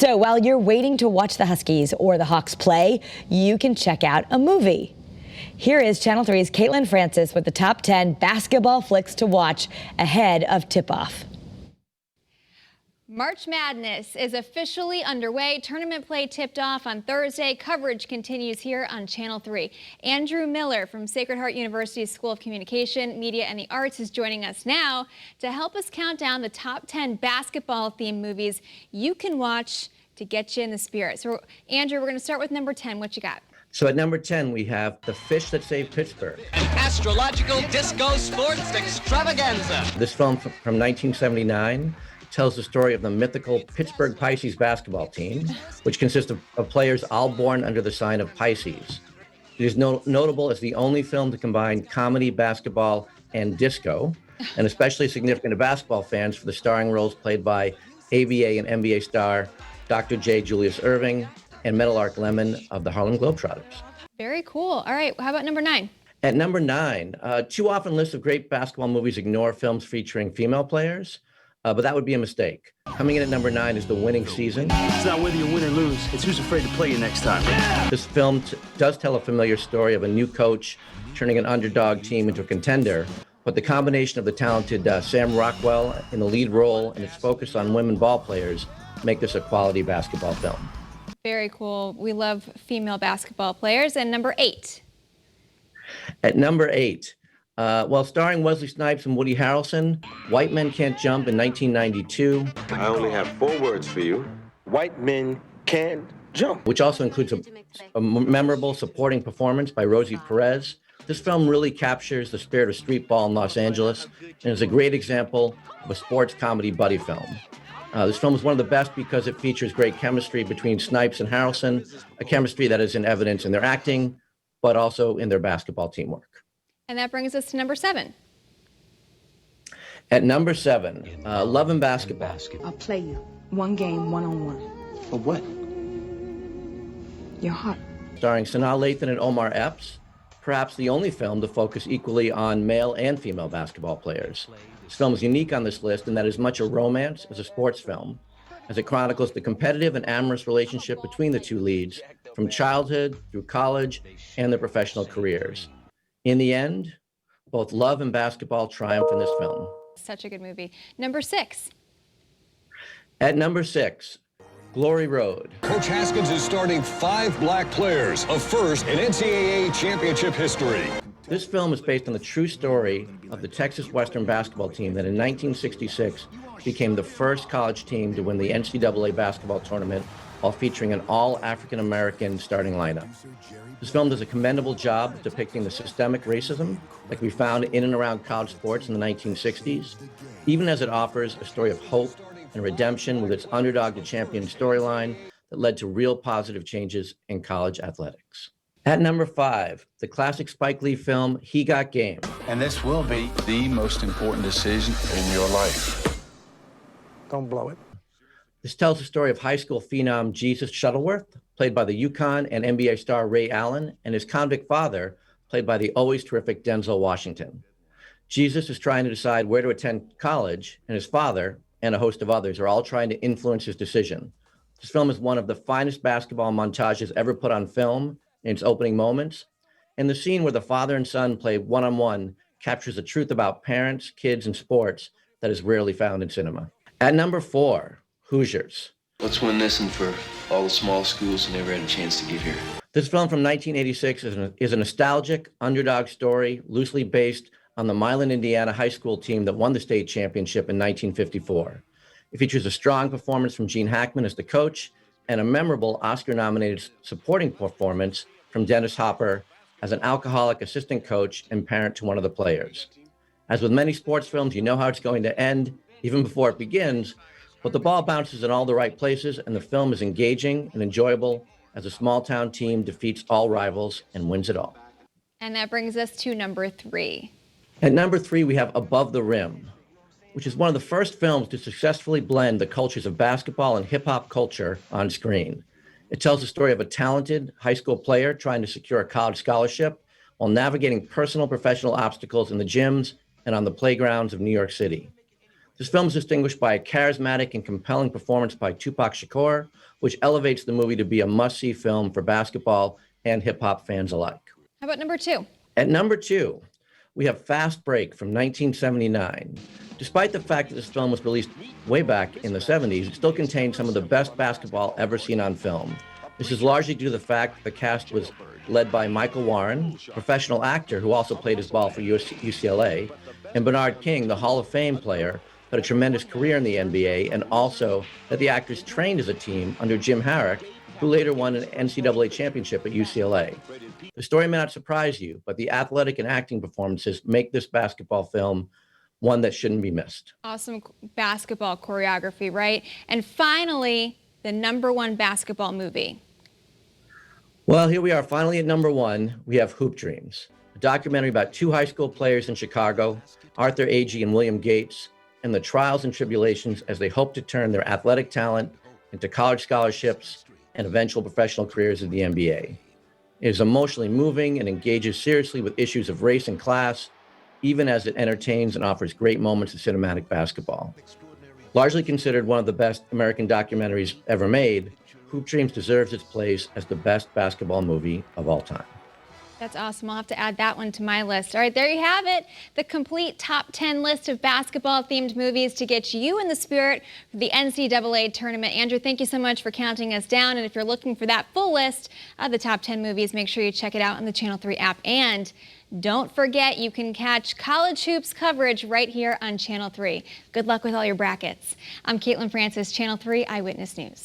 So while you're waiting to watch the Huskies or the Hawks play, you can check out a movie. Here is Channel 3's Caitlin Francis with the top 10 basketball flicks to watch ahead of tip-off. March Madness is officially underway. Tournament play tipped off on Thursday. Coverage continues here on Channel 3. Andrew Miller from Sacred Heart University's School of Communication, Media, and the Arts is joining us now to help us count down the top 10 basketball-themed movies you can watch to get you in the spirit. So, Andrew, we're going to start with number 10. What you got? So at number 10, we have The Fish That Saved Pittsburgh. An astrological disco sports extravaganza. This film from 1979 tells the story of the mythical Pittsburgh Pisces basketball team, which consists of players all born under the sign of Pisces. It is notable as the only film to combine comedy, basketball, and disco, and especially significant to basketball fans for the starring roles played by ABA and NBA star Dr. J. Julius Erving and Meadowlark Lemon of the Harlem Globetrotters. Very cool. All right, how about number 9? At number 9, too often lists of great basketball movies ignore films featuring female players. But that would be a mistake. Coming in at number 9 is The Winning Season. It's not whether you win or lose, it's who's afraid to play you next time. This film does tell a familiar story of a new coach turning an underdog team into a contender, but the combination of the talented Sam Rockwell in the lead role and its focus on women ball players make this a quality basketball film. Very cool. We love female basketball players. And number 8. At number 8, well, starring Wesley Snipes and Woody Harrelson, White Men Can't Jump in 1992. I only have 4 words for you. White men can't jump. Which also includes a memorable supporting performance by Rosie Perez. This film really captures the spirit of street ball in Los Angeles and is a great example of a sports comedy buddy film. This film is one of the best because it features great chemistry between Snipes and Harrelson, a chemistry that is in evidence in their acting, but also in their basketball teamwork. And that brings us to number 7. At number 7, Love and Basketball. I'll play you. One game, one-on-one. For what? Your heart. Starring Sanaa Lathan and Omar Epps, perhaps the only film to focus equally on male and female basketball players. This film is unique on this list in that it is much a romance as a sports film, as it chronicles the competitive and amorous relationship between the two leads, from childhood through college and their professional careers. In the end, both love and basketball triumph in this film. Such a good movie. Number 6. At number 6, Glory Road. Coach Haskins is starting 5 black players, a first in NCAA championship history. This film is based on the true story of the Texas Western basketball team that in 1966 became the first college team to win the NCAA basketball tournament while featuring an all-African-American starting lineup. This film does a commendable job of depicting the systemic racism like we found in and around college sports in the 1960s, even as it offers a story of hope and redemption with its underdog to champion storyline that led to real positive changes in college athletics. At number 5, the classic Spike Lee film, He Got Game. And this will be the most important decision in your life. Don't blow it. This tells the story of high school phenom Jesus Shuttleworth, played by the UConn and NBA star Ray Allen, and his convict father, played by the always terrific Denzel Washington. Jesus is trying to decide where to attend college, and his father, and a host of others, are all trying to influence his decision. This film is one of the finest basketball montages ever put on film in its opening moments, and the scene where the father and son play one-on-one captures the truth about parents, kids, and sports that is rarely found in cinema. At number 4, Hoosiers. Let's win this and for all the small schools who never had a chance to get here. This film from 1986 is a nostalgic underdog story loosely based on the Milan, Indiana high school team that won the state championship in 1954. It features a strong performance from Gene Hackman as the coach and a memorable Oscar-nominated supporting performance from Dennis Hopper as an alcoholic assistant coach and parent to one of the players. As with many sports films, you know how it's going to end even before it begins, but the ball bounces in all the right places and the film is engaging and enjoyable as a small-town team defeats all rivals and wins it all. And that brings us to number 3. At number 3, we have Above the Rim, which is one of the first films to successfully blend the cultures of basketball and hip-hop culture on screen. It tells the story of a talented high school player trying to secure a college scholarship while navigating personal professional obstacles in the gyms and on the playgrounds of New York City. This film is distinguished by a charismatic and compelling performance by Tupac Shakur, which elevates the movie to be a must-see film for basketball and hip-hop fans alike. How about number 2? At number 2, we have Fast Break from 1979. Despite the fact that this film was released way back in the 70s, it still contains some of the best basketball ever seen on film. This is largely due to the fact that the cast was led by Michael Warren, a professional actor who also played his ball for UCLA, and Bernard King, the Hall of Fame player, who had a tremendous career in the NBA, and also that the actors trained as a team under Jim Harrick, who later won an NCAA championship at UCLA. The story may not surprise you, but the athletic and acting performances make this basketball film one that shouldn't be missed. Awesome basketball choreography, right? And finally, the number 1 basketball movie. Well, here we are finally at number 1. We have Hoop Dreams, a documentary about 2 high school players in Chicago, Arthur Agee and William Gates, and the trials and tribulations as they hope to turn their athletic talent into college scholarships and eventual professional careers in the NBA. It is emotionally moving and engages seriously with issues of race and class, even as it entertains and offers great moments of cinematic basketball. Largely considered one of the best American documentaries ever made, Hoop Dreams deserves its place as the best basketball movie of all time. That's awesome. I'll have to add that one to my list. All right, there you have it. The complete top 10 list of basketball-themed movies to get you in the spirit for the NCAA tournament. Andrew, thank you so much for counting us down. And if you're looking for that full list of the top 10 movies, make sure you check it out on the Channel 3 app. And don't forget, you can catch college hoops coverage right here on Channel 3. Good luck with all your brackets. I'm Caitlin Francis, Channel 3 Eyewitness News.